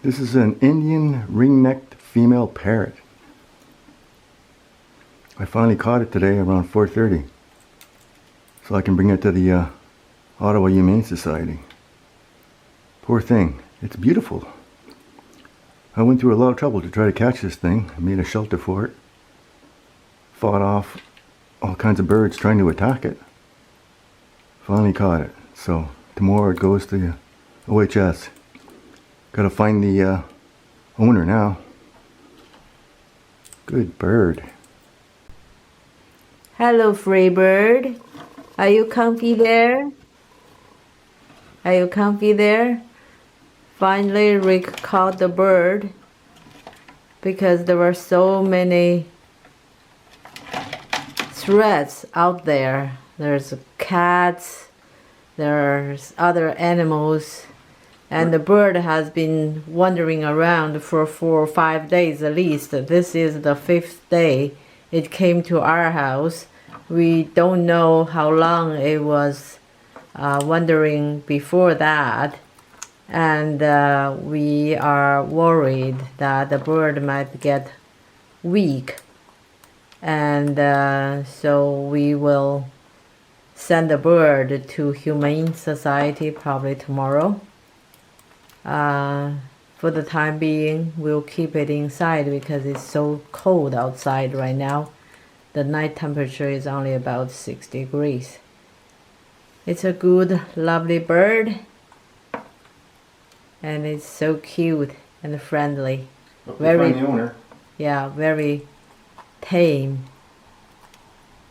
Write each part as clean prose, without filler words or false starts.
This is an Indian ring-necked female parrot. I finally caught it today around 4:30, so I can bring it to the Ottawa Humane Society. Poor thing. It's beautiful. I went through a lot of trouble to try to catch this thing. I made a shelter for it. Fought off all kinds of birds trying to attack it. Finally caught it. So tomorrow it goes to OHS. Gotta find the owner now. Good bird. Hello, Freebird. Are you comfy there? Are you comfy there? Finally, Rick caught the bird because there were so many threats out there. There's cats, there's other animals, and the bird has been wandering around for 4 or 5 days at least. This is the 5th day it came to our house. We don't know how long it was wandering before that, and we are worried that the bird might get weak, and so we will send the bird to Humane Society probably tomorrow. For the time being, we'll keep it inside because it's so cold outside right now. The night temperature is only about 6 degrees. It's a good, lovely bird, and it's so cute and friendly. Very, find the owner. Yeah, very tame.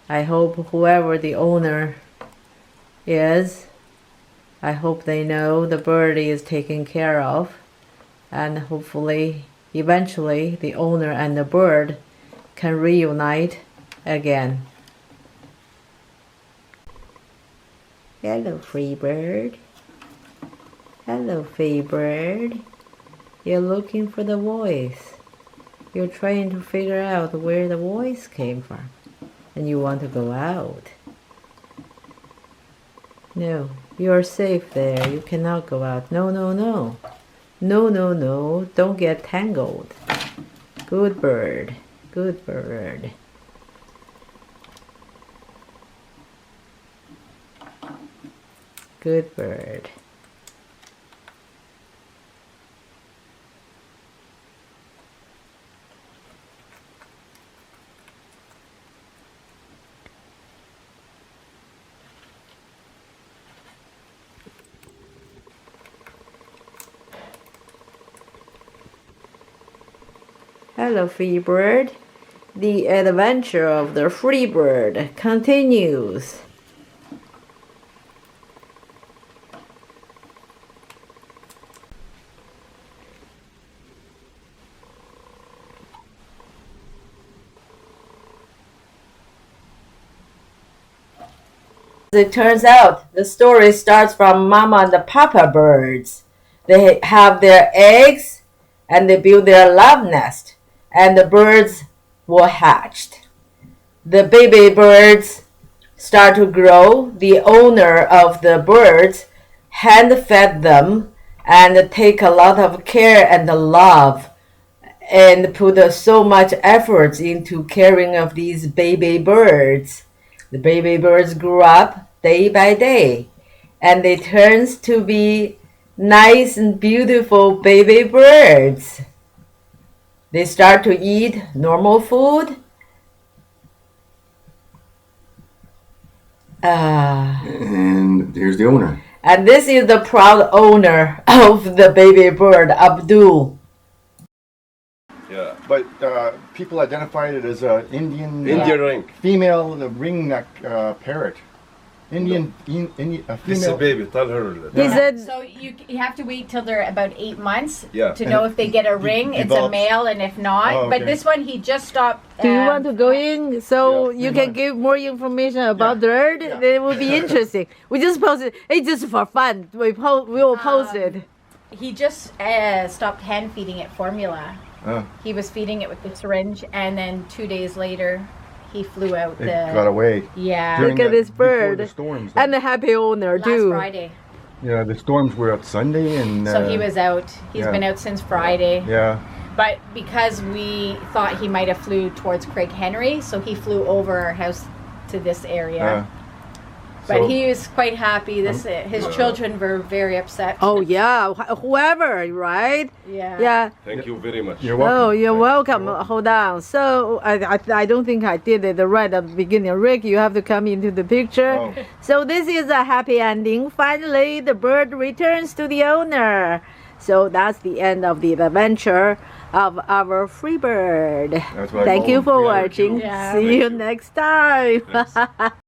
I hope whoever the owner is, I hope they know the bird is taken care of, and hopefully, eventually, the owner and the bird can reunite again. Hello, Freebird. Hello, Freebird. You're looking for the voice. You're trying to figure out where the voice came from, and you want to go out. No, you're safe there. You cannot go out. No, no, no. No, no, no. Don't get tangled. Good bird. Good bird. Good bird. Hello, Freebird. The adventure of the Freebird continues. It turns out the story starts from Mama and the Papa birds. They have their eggs and they build their love nest, and the birds were hatched. The baby birds start to grow. The owner of the birds hand-fed them and take a lot of care and love and put so much effort into caring of these baby birds. The baby birds grew up day by day, and they turns to be nice and beautiful baby birds. They start to eat normal food. And here's the owner. And this is the proud owner of the baby bird, Abdul. Yeah, but people identified it as an Indian ring. female ring-neck parrot. Indian, a female. This is a baby. Tell her that. He said, So you have to wait till they're about 8 months Yeah. to know if they get a ring. It's a develops. male, and if not, Oh, okay. but this one he just stopped. do you want to go in so Yeah, you we can want. give more information about the bird? Yeah. It will be interesting. We just posted. It's just for fun. We will post it. He just stopped hand feeding it formula. He was feeding it with the syringe, and then 2 days later, he flew out. It got away. Yeah. During Look at this before bird the storms. and the happy owner Last too. Friday. Yeah, the storms were out Sunday, and So he was out. He's yeah. been out since Friday. Yeah. But because we thought he might have flew towards Craig Henry, so he flew over our house to this area. But so- he was quite happy. His children were very upset. Oh yeah, whoever, right? Yeah. Yeah. Thank you very much. You're welcome. Oh, you're welcome. Hold on. So I don't think I did it right at the beginning. Rick, you have to come into the picture. Oh. So this is a happy ending. Finally, the bird returns to the owner. So that's the end of the adventure of our Freebird. That's what I Thank call you him. for Yeah. watching. Yeah. See you next time.